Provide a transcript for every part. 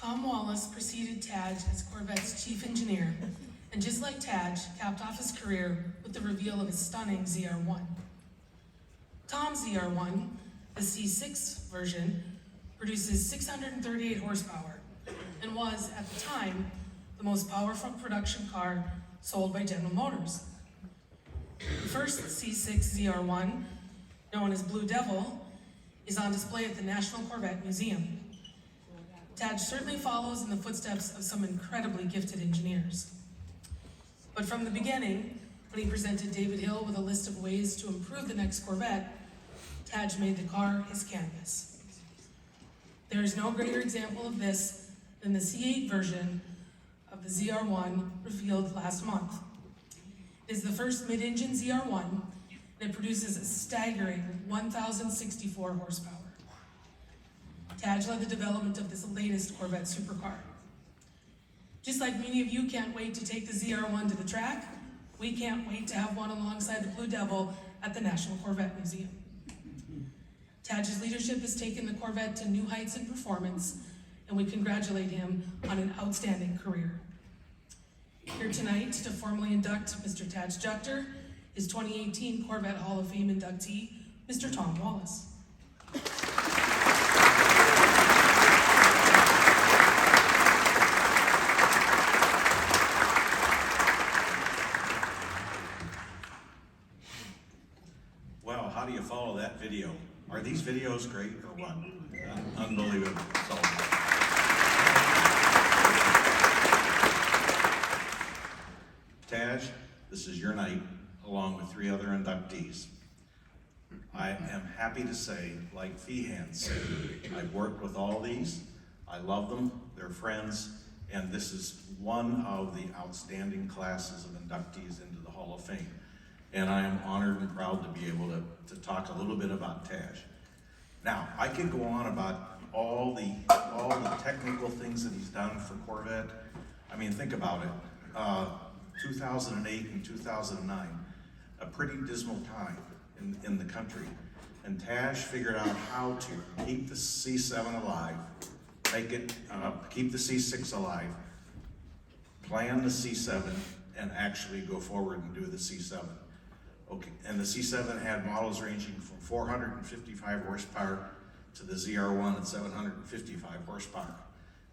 Tom Wallace preceded Tadge as Corvette's chief engineer, and just like Tadge, capped off his career with the reveal of his stunning ZR1. Tom's ZR1, the C6 version, produces 638 horsepower and was, at the time, the most powerful production car sold by General Motors. The first C6 ZR1, known as Blue Devil, is on display at the National Corvette Museum. Tadge certainly follows in the footsteps of some incredibly gifted engineers. But from the beginning, when he presented David Hill with a list of ways to improve the next Corvette, Tadge made the car his canvas. There is no greater example of this than the C8 version of the ZR1 revealed last month. It is the first mid-engine ZR1, and it produces a staggering 1,064 horsepower. Tadge led the development of this latest Corvette supercar. Just like many of you can't wait to take the ZR1 to the track, we can't wait to have one alongside the Blue Devil at the National Corvette Museum. Tadge's leadership has taken the Corvette to new heights in performance, and we congratulate him on an outstanding career. Here tonight to formally induct Mr. Tadge Juechter is 2018 Corvette Hall of Fame inductee, Mr. Tom Wallace. Wow, how do you follow that video? Are these videos great or what? Unbelievable. So, Tadge, this is your night, along with 3 other inductees. I am happy to say, like Feehan said, I've worked with all these. I love them, they're friends, and this is one of the outstanding classes of inductees into the Hall of Fame. And I am honored and proud to be able to talk a little bit about Tadge. Now, I could go on about all the technical things that he's done for Corvette. I mean, think about it. 2008 and 2009, a pretty dismal time in the country. And Tadge figured out how to keep the C7 alive, keep the C6 alive, plan the C7, and actually go forward and do the C7. Okay, and the C7 had models ranging from 455 horsepower to the ZR1 at 755 horsepower.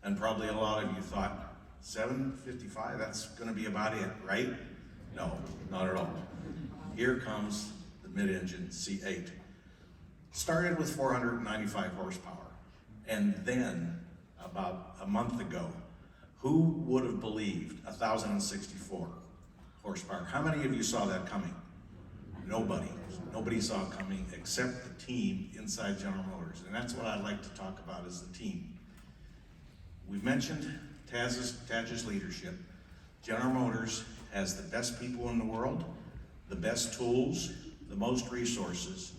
And probably a lot of you thought, 755, that's gonna be about it, right? No, not at all. Here comes the mid-engine C8. Started with 495 horsepower. And then, about a month ago, who would have believed 1,064 horsepower? How many of you saw that coming? Nobody. Nobody saw it coming except the team inside General Motors. And that's what I'd like to talk about is the team. We've mentioned Tadge's leadership. General Motors has the best people in the world, the best tools, the most resources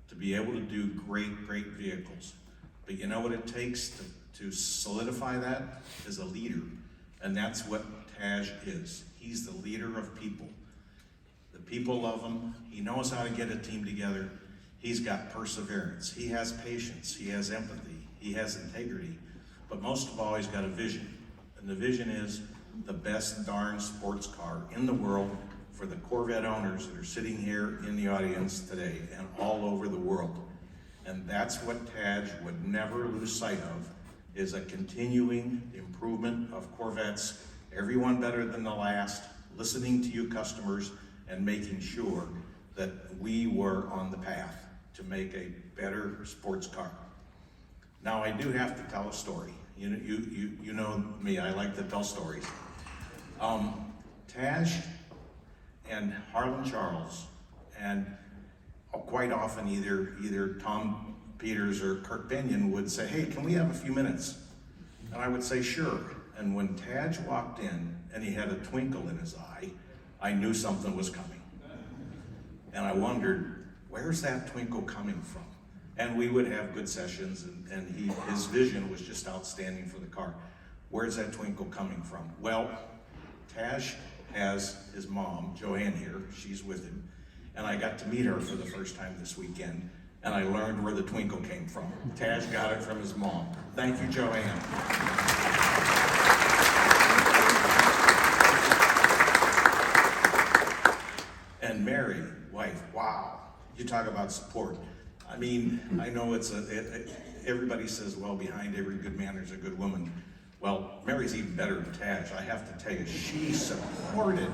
to be able to do great vehicles. But you know what it takes to solidify that? Is a leader. And that's what Tadge is. He's the leader of people. The people love him. He knows how to get a team together. He's got perseverance. He has patience. He has empathy. He has integrity. But most of all, he's got a vision. And the vision is the best darn sports car in the world for the Corvette owners that are sitting here in the audience today and all over the world. And that's what Tadge would never lose sight of, is a continuing improvement of Corvettes, everyone better than the last, listening to you customers, and making sure that we were on the path to make a better sports car. Now, I do have to tell a story. You know me, I like to tell stories. Tadge and Harlan Charles, and quite often either Tom Peters or Kurt Binion would say, hey, can we have a few minutes? And I would say, sure. And when Tadge walked in and he had a twinkle in his eye, I knew something was coming. And I wondered, where's that twinkle coming from? And we would have good sessions, and his vision was just outstanding for the car. Where's that twinkle coming from? Well, Tadge has his mom, Joanne, here. She's with him. And I got to meet her for the first time this weekend, and I learned where the twinkle came from. Tadge got it from his mom. Thank you, Joanne. And Mary, wife, wow, you talk about support. I mean, I know everybody says, well, behind every good man there's a good woman. Well, Mary's even better than Tadge. I have to tell you, she supported,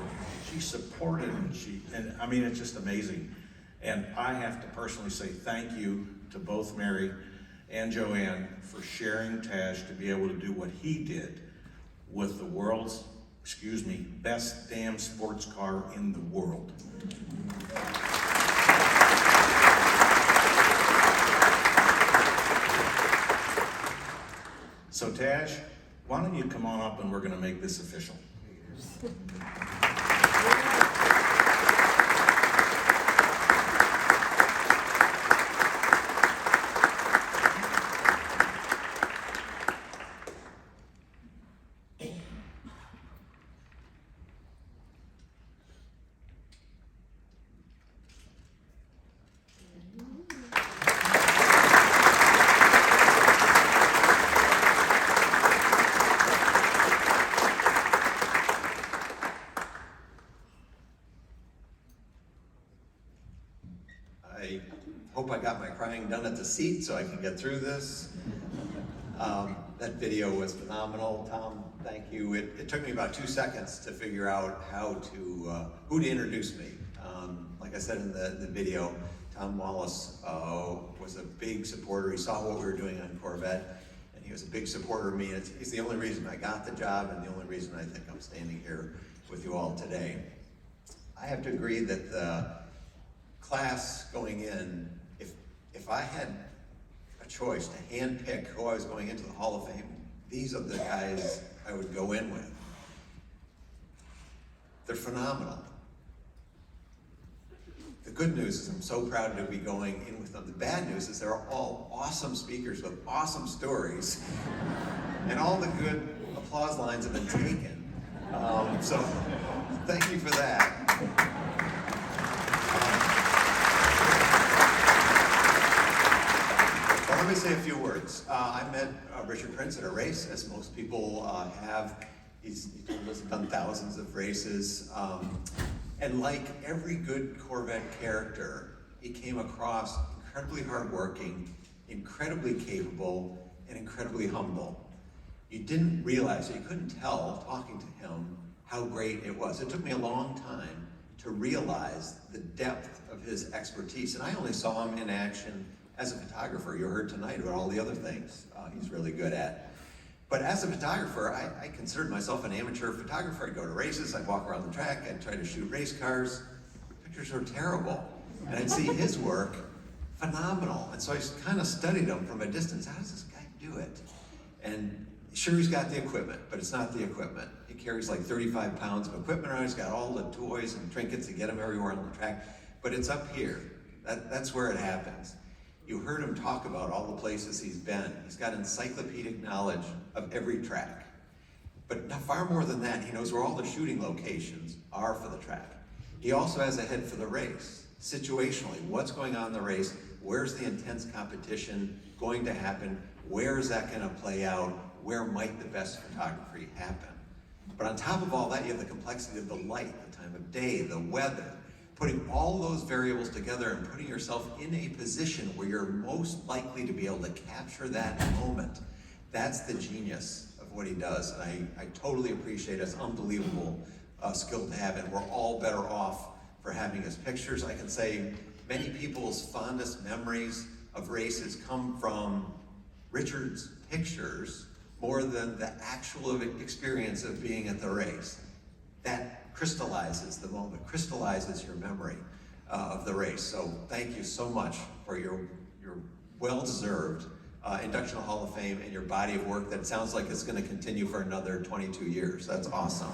and I mean, it's just amazing. And I have to personally say thank you to both Mary and Joanne for sharing Tadge to be able to do what he did with the world's, best damn sports car in the world. So Tadge, why don't you come on up and we're gonna make this official. I hope I got my crying done at the seat so I can get through this. That video was phenomenal. Tom, thank you. It took me about 2 seconds to figure out who to introduce me. Like I said in the video, Tom Wallace was a big supporter. He saw what we were doing on Corvette, and he was a big supporter of me. He's the only reason I got the job and the only reason I think I'm standing here with you all today. I have to agree that the class going in, if I had a choice to handpick who I was going into the Hall of Fame, these are the guys I would go in with. They're phenomenal. The good news is I'm so proud to be going in with them. The bad news is they're all awesome speakers with awesome stories, and all the good applause lines have been taken. So thank you for that. Let me say a few words. I met Richard Prince at a race, as most people have. He's done thousands of races. And like every good Corvette character, he came across incredibly hardworking, incredibly capable, and incredibly humble. You didn't realize, you couldn't tell, talking to him, how great it was. It took me a long time to realize the depth of his expertise. And I only saw him in action as a photographer. You heard tonight about all the other things he's really good at. But as a photographer, I considered myself an amateur photographer. I'd go to races, I'd walk around the track, I'd try to shoot race cars. Pictures were terrible. And I'd see his work, phenomenal. And so I kind of studied him from a distance. How does this guy do it? And sure, he's got the equipment, but it's not the equipment. He carries like 35 pounds of equipment around. He's got all the toys and trinkets to get him everywhere on the track. But it's up here. That's where it happens. You heard him talk about all the places he's been. He's got encyclopedic knowledge of every track. But far more than that, he knows where all the shooting locations are for the track. He also has a head for the race. Situationally, what's going on in the race? Where's the intense competition going to happen? Where is that going to play out? Where might the best photography happen? But on top of all that, you have the complexity of the light, the time of day, the weather. Putting all those variables together and putting yourself in a position where you're most likely to be able to capture that moment. That's the genius of what he does. And I totally appreciate it. It's unbelievable skill to have, and we're all better off for having his pictures. I can say many people's fondest memories of races come from Richard's pictures more than the actual experience of being at the race. That crystallizes the moment, crystallizes your memory of the race. So thank you so much for your well-deserved induction to Hall of Fame and your body of work that sounds like it's going to continue for another 22 years. That's awesome.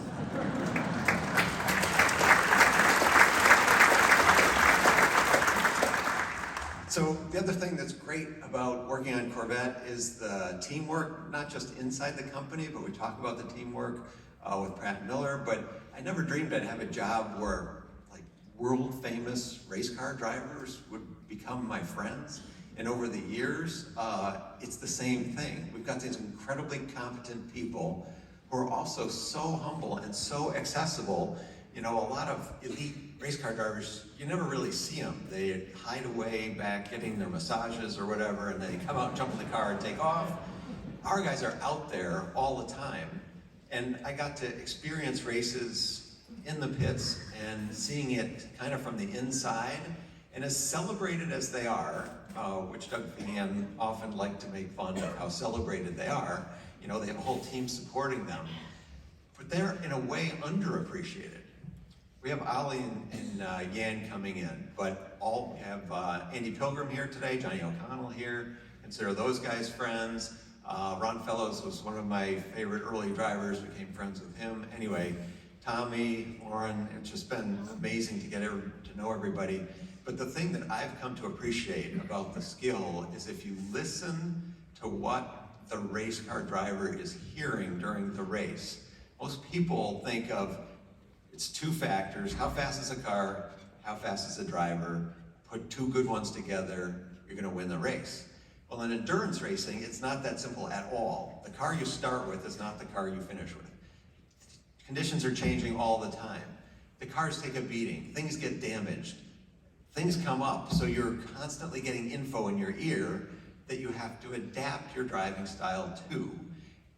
So the other thing that's great about working on Corvette is the teamwork, not just inside the company, but we talk about the teamwork with Pratt Miller, but I never dreamed I'd have a job where like world famous race car drivers would become my friends. And over the years, it's the same thing. We've got these incredibly competent people who are also so humble and so accessible. You know, a lot of elite race car drivers, you never really see them. They hide away back getting their massages or whatever, and they come out, jump in the car, and take off. Our guys are out there all the time. And I got to experience races in the pits and seeing it kind of from the inside. And as celebrated as they are, which Doug Feehan often liked to make fun of how celebrated they are, you know, they have a whole team supporting them, but they're in a way underappreciated. We have Ali and Yan coming in, but we have Andy Pilgrim here today, Johnny O'Connell here, consider those guys friends. Ron Fellows was one of my favorite early drivers, became friends with him. Anyway, Tommy, Lauren, it's just been amazing to get to know everybody. But the thing that I've come to appreciate about the skill is if you listen to what the race car driver is hearing during the race. Most people think of, it's two factors, how fast is a car, how fast is a driver, put two good ones together, you're gonna win the race. Well, in endurance racing, it's not that simple at all. The car you start with is not the car you finish with. Conditions are changing all the time. The cars take a beating, things get damaged, things come up, so you're constantly getting info in your ear that you have to adapt your driving style to.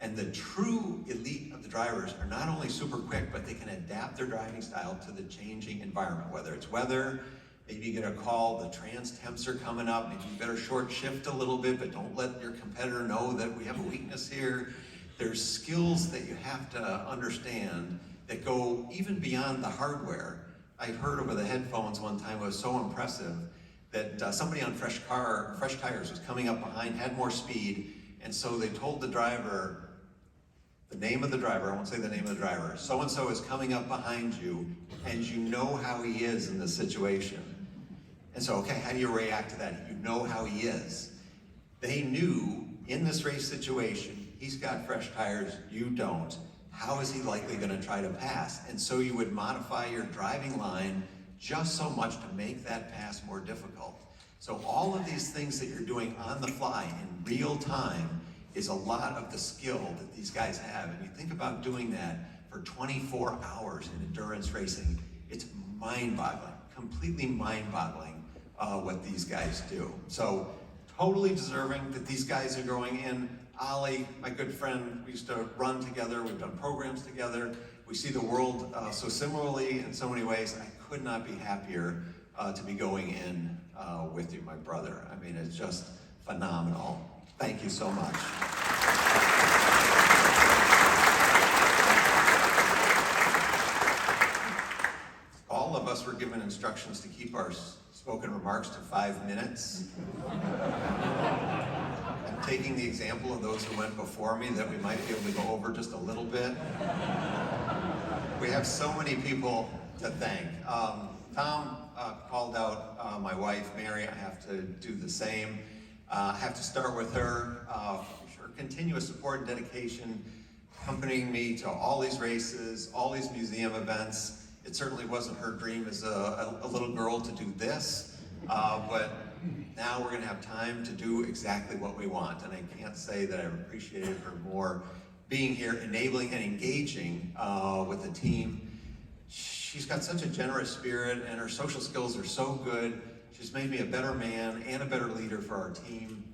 And the true elite of the drivers are not only super quick, but they can adapt their driving style to the changing environment, whether it's weather, maybe you get a call, the trans temps are coming up, maybe you better short shift a little bit, but don't let your competitor know that we have a weakness here. There's skills that you have to understand that go even beyond the hardware. I heard over the headphones one time, it was so impressive, that somebody on fresh tires was coming up behind, had more speed, and so they told the driver, the name of the driver, I won't say the name of the driver, so-and-so is coming up behind you, and you know how he is in this situation. And so, okay, how do you react to that? You know how he is. They knew in this race situation, he's got fresh tires, you don't. How is he likely gonna try to pass? And so you would modify your driving line just so much to make that pass more difficult. So all of these things that you're doing on the fly in real time is a lot of the skill that these guys have. And you think about doing that for 24 hours in endurance racing, it's mind-boggling, completely mind-boggling what these guys do. So totally deserving that these guys are going in. Ali, my good friend, we used to run together, we've done programs together. We see the world so similarly in so many ways. I could not be happier to be going in with you, my brother. I mean, it's just phenomenal. Thank you so much. All of us were given instructions to keep our spoken remarks to 5 minutes. I'm taking the example of those who went before me that we might be able to go over just a little bit. We have so many people to thank. Tom called out my wife, Mary. I have to do the same. I have to start with her. Her continuous support and dedication, accompanying me to all these races, all these museum events. It certainly wasn't her dream as a little girl to do this, but now we're gonna have time to do exactly what we want. And I can't say that I've appreciated her more being here, enabling and engaging with the team. She's got such a generous spirit and her social skills are so good. She's made me a better man and a better leader for our team.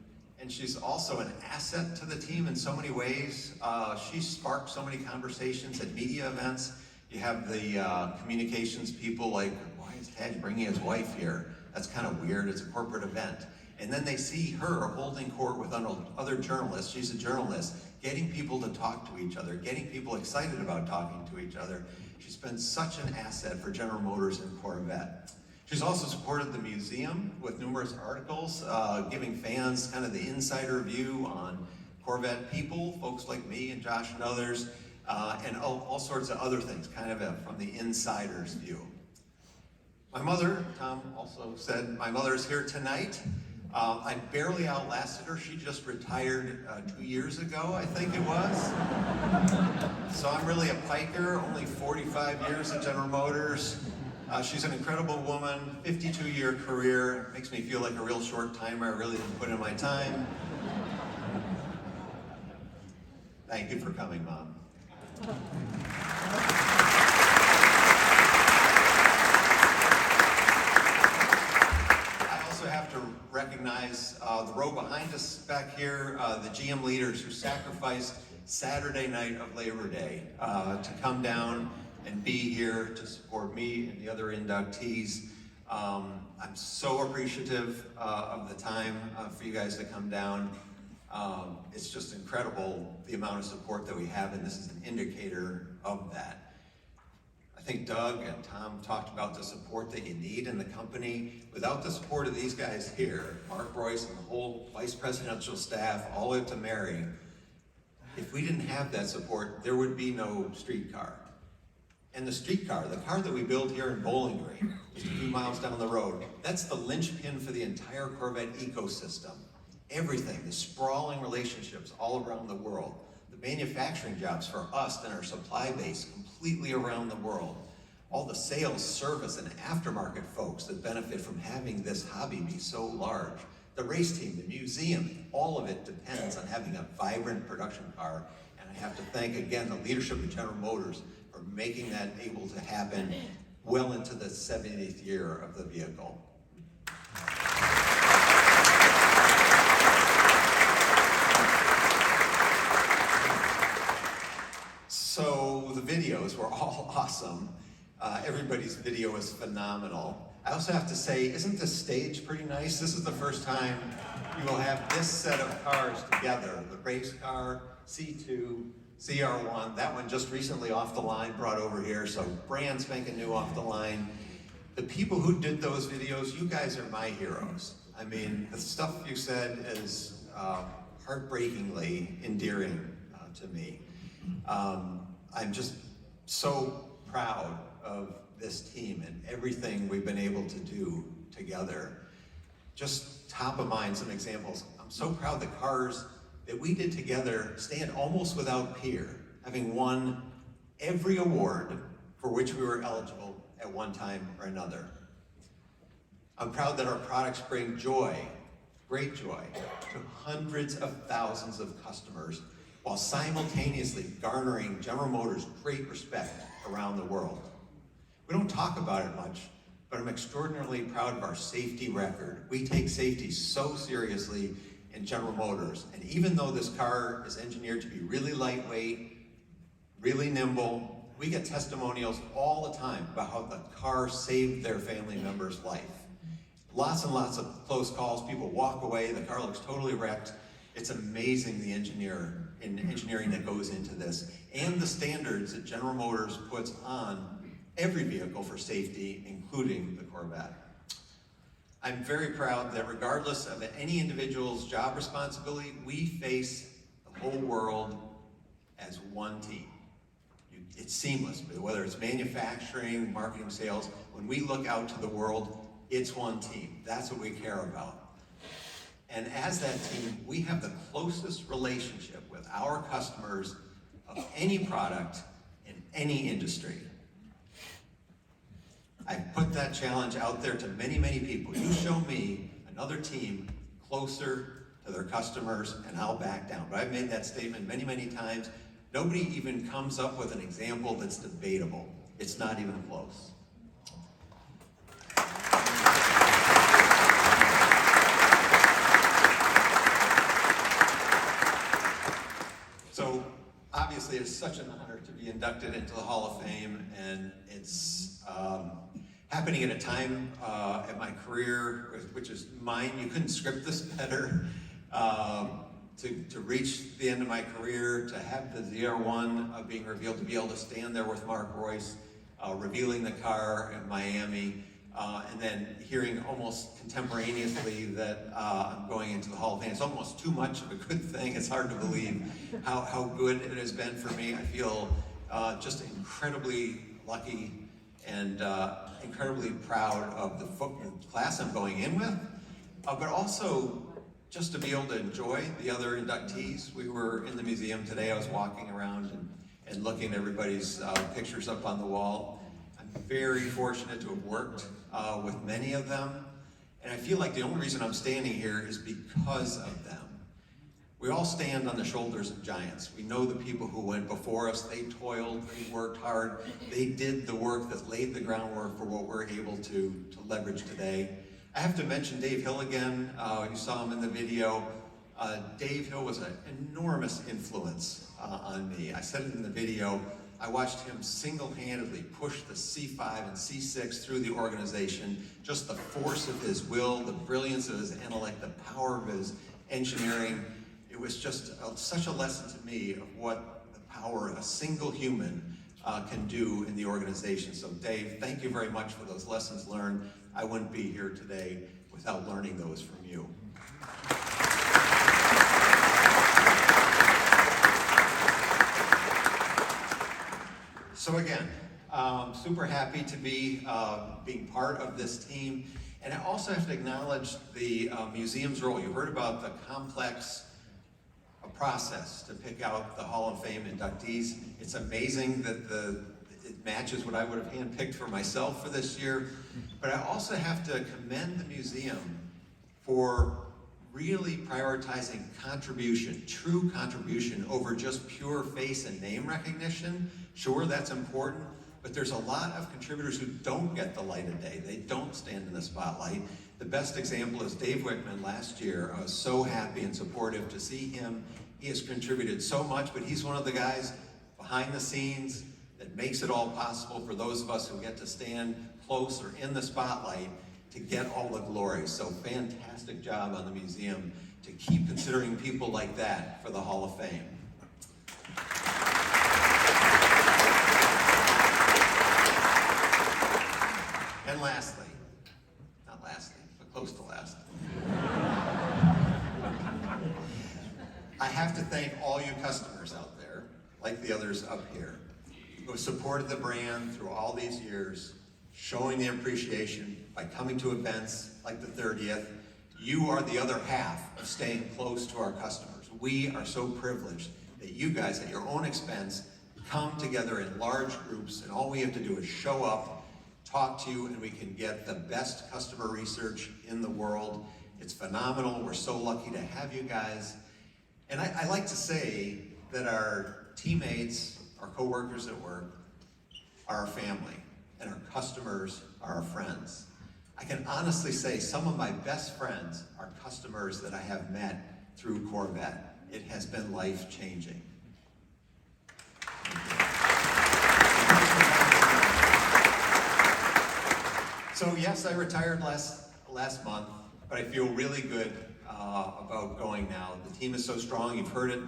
And she's also an asset to the team in so many ways. She sparked so many conversations at media events. You have the communications people like, why is Tadge bringing his wife here? That's kind of weird, it's a corporate event. And then they see her holding court with other journalists, she's a journalist, getting people to talk to each other, getting people excited about talking to each other. She's been such an asset for General Motors and Corvette. She's also supported the museum with numerous articles, giving fans kind of the insider view on Corvette people, folks like me and Josh and others, and all sorts of other things, kind of from the insider's view. My mother, Tom also said, my mother is here tonight. I barely outlasted her. She just retired 2 years ago, I think it was. So I'm really a piker, only 45 years at General Motors. She's an incredible woman, 52-year career. Makes me feel like a real short timer. I really didn't put in my time. Thank you for coming, Mom. the row behind us back here, the GM leaders who sacrificed Saturday night of Labor Day to come down and be here to support me and the other inductees. I'm so appreciative of the time for you guys to come down. It's just incredible the amount of support that we have, and this is an indicator of that. I think Doug and Tom talked about the support that you need in the company. Without the support of these guys here, Mark Royce and the whole vice presidential staff, all the way up to Mary, if we didn't have that support, there would be no streetcar. And the streetcar, the car that we build here in Bowling Green, just a few miles down the road, that's the linchpin for the entire Corvette ecosystem. Everything, the sprawling relationships all around the world, the manufacturing jobs for us and our supply base completely around the world, all the sales, service, and aftermarket folks that benefit from having this hobby be so large, the race team, the museum, all of it depends on having a vibrant production car. And I have to thank again the leadership of General Motors for making that able to happen well into the 70th year of the vehicle. So the videos were all awesome. Everybody's video is phenomenal. I also have to say, isn't the stage pretty nice? This is the first time you will have this set of cars together. The race car, C2, CR1, that one just recently off the line, brought over here, so brand spanking new off the line. The people who did those videos, you guys are my heroes. I mean, the stuff you said is heartbreakingly endearing to me. I'm just so proud of this team and everything we've been able to do together. Just top of mind, some examples. I'm so proud the cars that we did together stand almost without peer, having won every award for which we were eligible at one time or another. I'm proud that our products bring joy, great joy, to hundreds of thousands of customers while simultaneously garnering General Motors great respect around the world. We don't talk about it much, but I'm extraordinarily proud of our safety record. We take safety so seriously in General Motors, and even though this car is engineered to be really lightweight, really nimble, we get testimonials all the time about how the car saved their family member's life. Lots and lots of close calls, people walk away, the car looks totally wrecked. It's amazing the engineering that goes into this, and the standards that General Motors puts on every vehicle for safety, including the Corvette. I'm very proud that regardless of any individual's job responsibility, we face the whole world as one team. It's seamless, whether it's manufacturing, marketing, sales, when we look out to the world, it's one team. That's what we care about. And as that team, we have the closest relationship with our customers of any product in any industry. I've put that challenge out there to many, many people. You show me another team closer to their customers and I'll back down. But I've made that statement many, many times. Nobody even comes up with an example that's debatable. It's not even close. So obviously it's such an honor to be inducted into the Hall of Fame, and it's happening at a time at my career, which is mine. You couldn't script this better. To reach the end of my career, to have the ZR1 being revealed, to be able to stand there with Mark Royce, revealing the car in Miami, and then hearing almost contemporaneously that I'm going into the Hall of Fame. It's almost too much of a good thing. It's hard to believe how good it has been for me. I feel just incredibly lucky and incredibly proud of the class I'm going in with, but also just to be able to enjoy the other inductees. We were in the museum today. I was walking around and looking at everybody's pictures up on the wall. I'm very fortunate to have worked with many of them, and I feel like the only reason I'm standing here is because of them. We all stand on the shoulders of giants. We know the people who went before us. They toiled, they worked hard, they did the work that laid the groundwork for what we're able to leverage today. I have to mention Dave Hill again. You saw him in the video. Dave Hill was an enormous influence on me. I said it in the video. I watched him single-handedly push the C5 and C6 through the organization. Just the force of his will, the brilliance of his intellect, the power of his engineering. It was just such a lesson to me of what the power of a single human can do in the organization. So Dave, thank you very much for those lessons learned. I wouldn't be here today without learning those from you. So again, super happy to be being part of this team. And I also have to acknowledge the museum's role. You heard about the complex process to pick out the Hall of Fame inductees. It's amazing that it matches what I would have handpicked for myself for this year. But I also have to commend the museum for really prioritizing contribution, true contribution, over just pure face and name recognition. Sure, that's important, but there's a lot of contributors who don't get the light of day. They don't stand in the spotlight. The best example is Dave Wickman last year. I was so happy and supportive to see him. He has contributed so much, but he's one of the guys behind the scenes that makes it all possible for those of us who get to stand close or in the spotlight to get all the glory. So fantastic job on the museum to keep considering people like that for the Hall of Fame. And lastly, not lastly, but close to last, I have to thank all you customers out there, like the others up here, who have supported the brand through all these years, showing the appreciation by coming to events like the 30th. You are the other half of staying close to our customers. We are so privileged that you guys, at your own expense, come together in large groups, and all we have to do is show up, talk to you, and we can get the best customer research in the world. It's phenomenal. We're so lucky to have you guys. And I like to say that our teammates, our coworkers at work, are our family, and our customers are our friends. I can honestly say some of my best friends are customers that I have met through Corvette. It has been life-changing. So yes, I retired last month, but I feel really good about going now. The team is so strong. You've heard it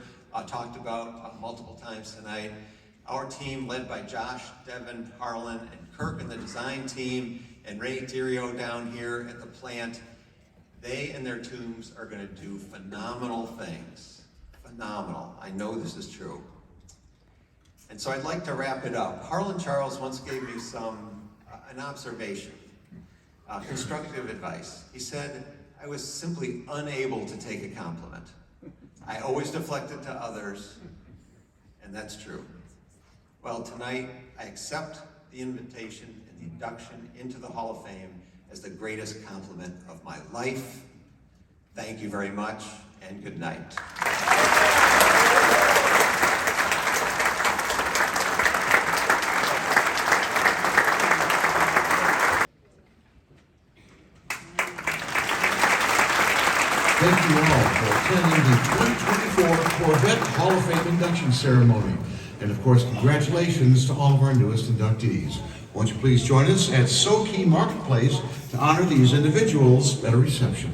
talked about multiple times tonight. Our team, led by Josh, Devin, Harlan, and Kirk and the design team, and Ray Tirio down here at the plant, they and their teams are going to do phenomenal things. Phenomenal. I know this is true. And so I'd like to wrap it up. Harlan Charles once gave me an observation, constructive advice. He said, I was simply unable to take a compliment. I always deflected to others, and that's true. Well, tonight, I accept the invitation and the induction into the Hall of Fame as the greatest compliment of my life. Thank you very much, and good night. Thank you all for attending the 2024 Corvette Hall of Fame induction ceremony. And of course, congratulations to all of our newest inductees. Won't you please join us at Soki Marketplace to honor these individuals at a reception.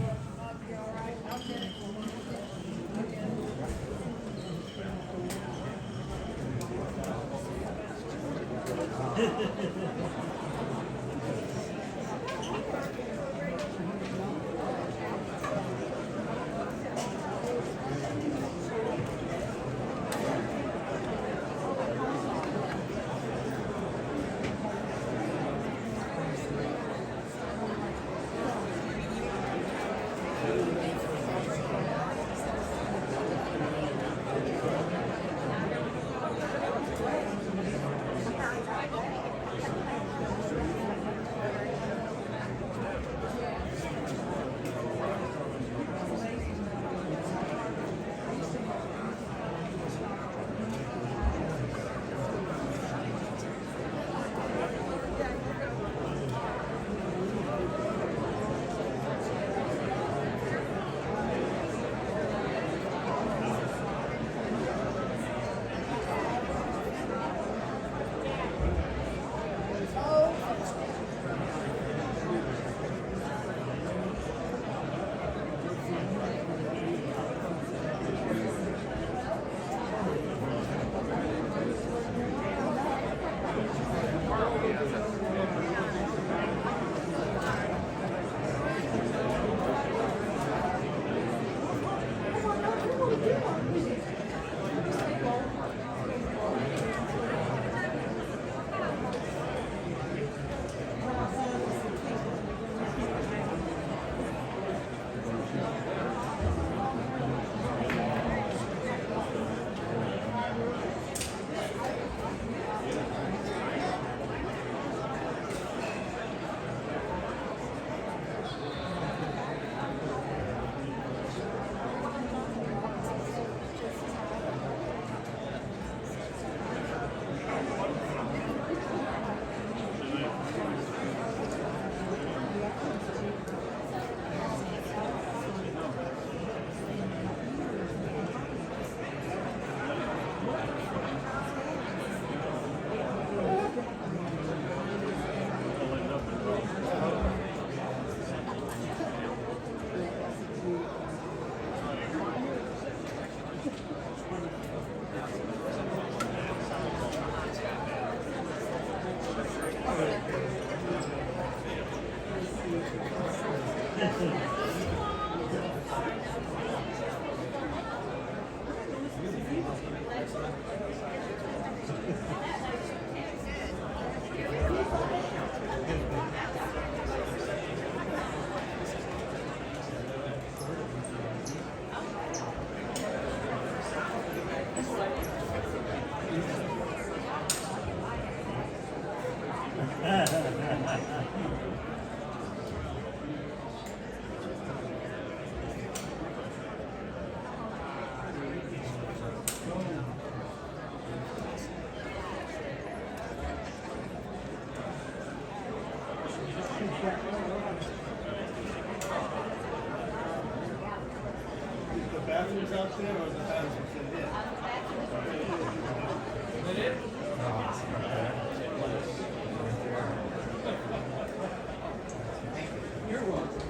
The bathrooms out there or the bathrooms in here? You're welcome.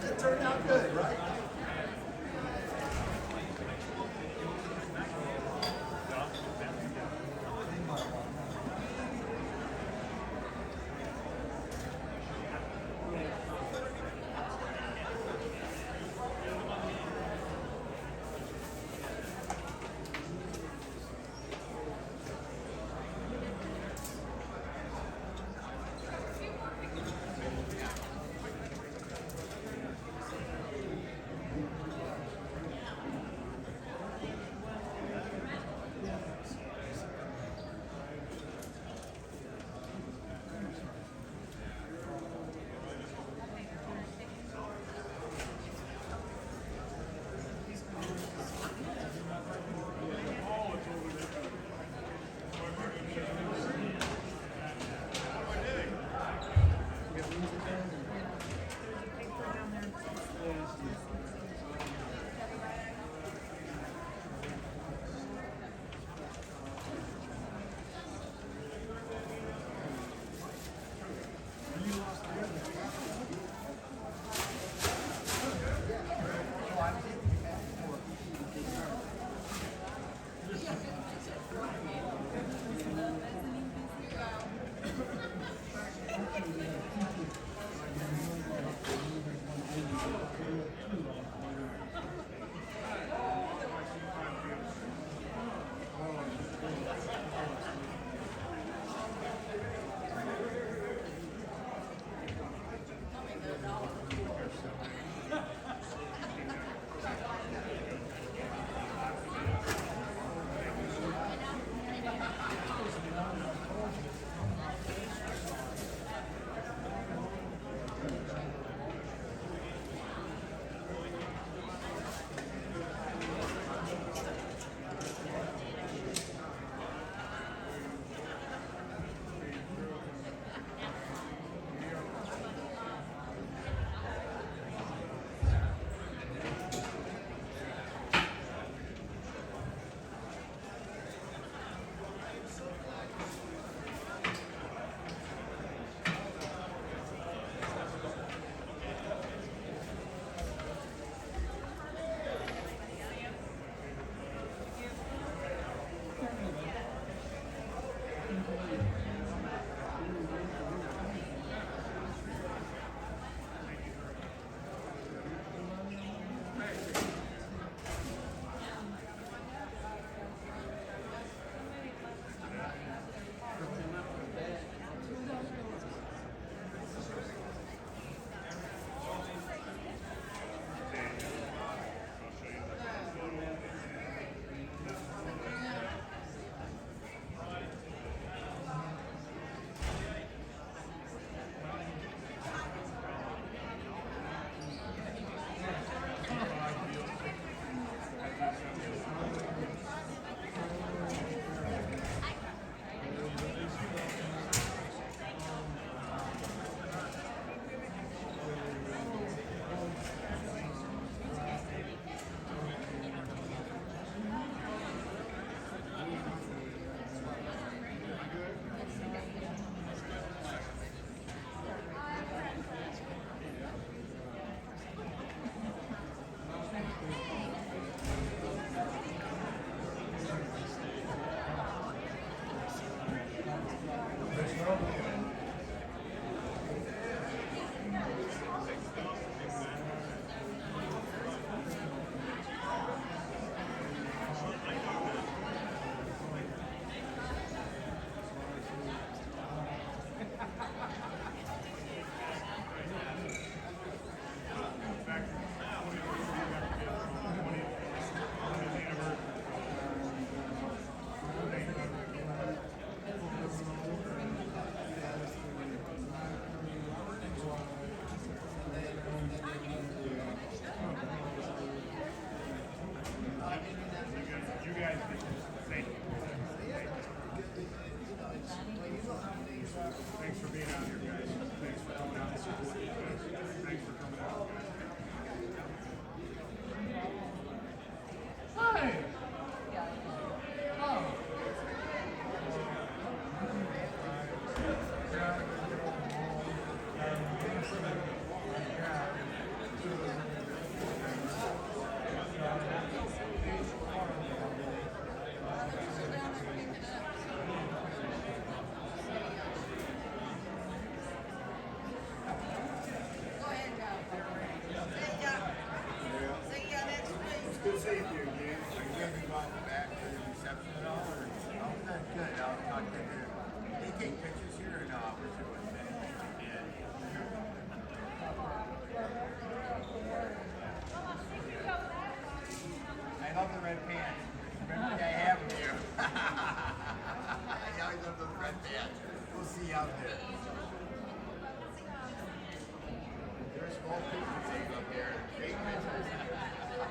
That turned out good, right?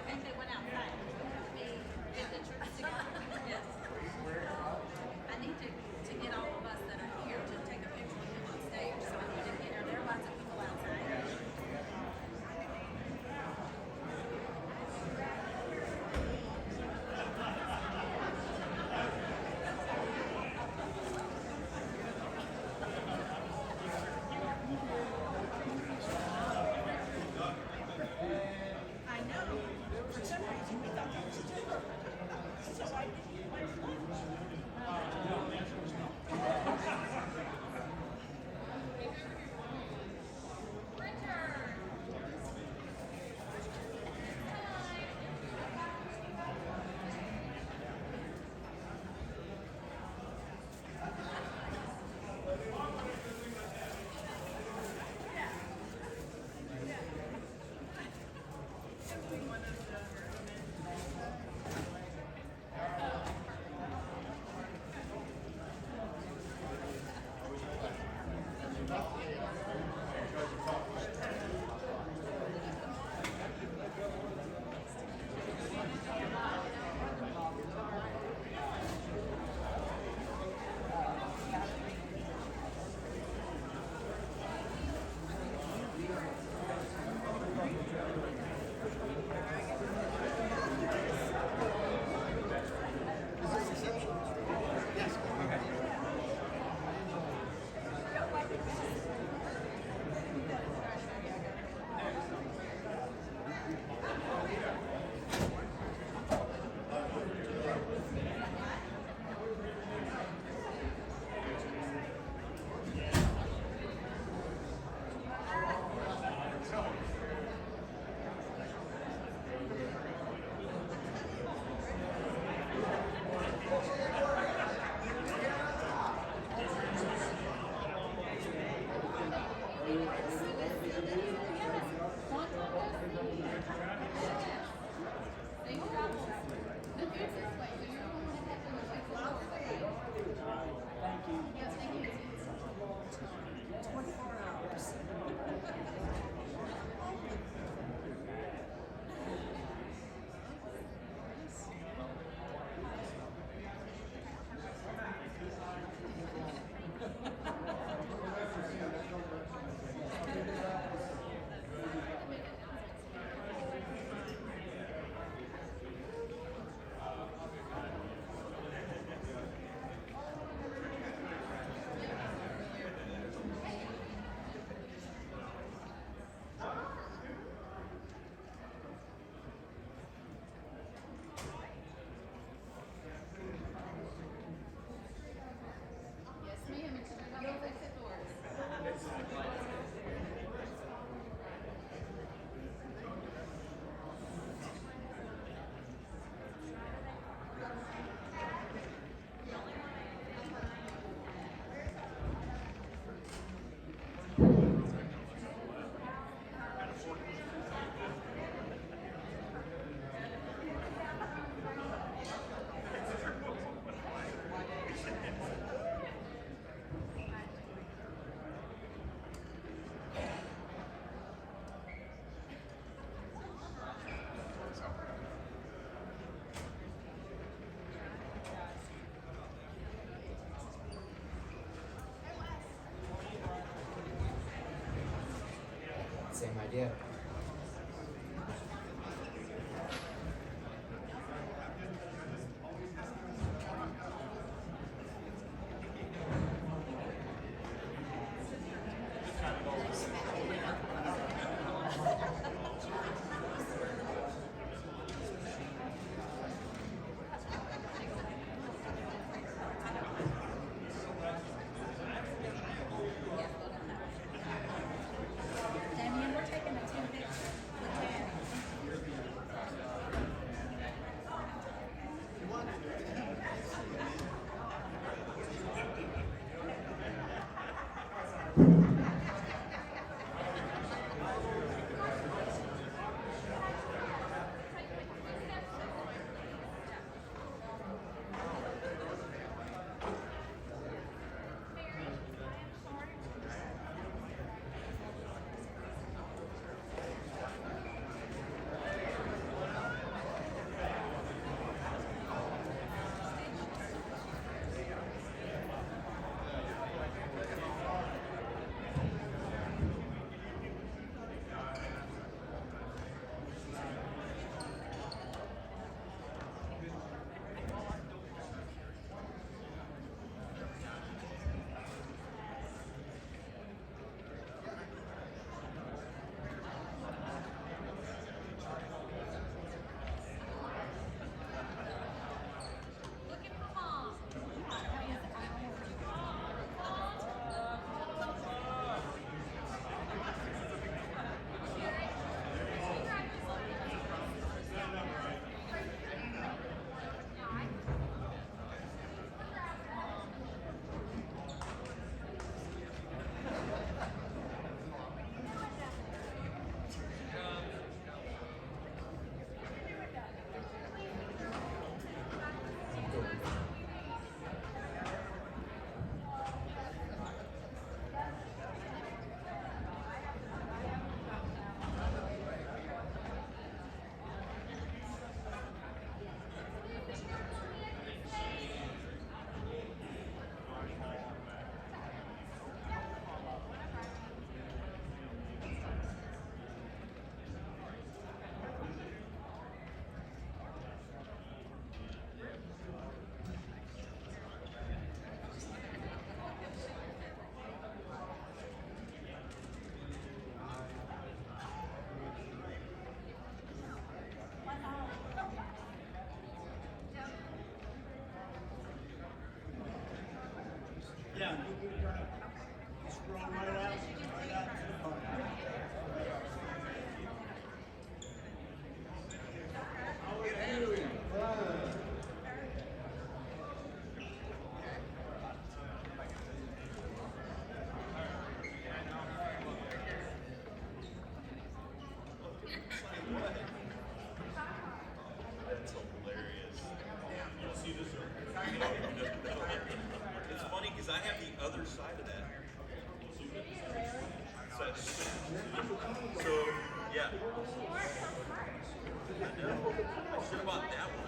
think they went outside. Get the church together. Yes. I need to get all of us that are here to take a picture with them on stage. So I need to get there. There are lots of people outside. I know. For some reason, we thought that was a typo. So I Same idea. Damien, we're taking a 10 because I have the other side of that. So yeah. I know. I should have bought that one.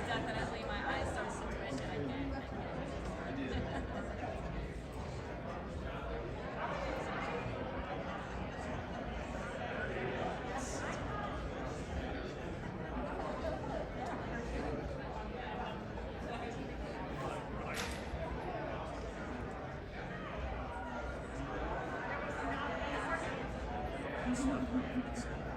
Definitely, my eyes starts to twitch and I can't. It's not.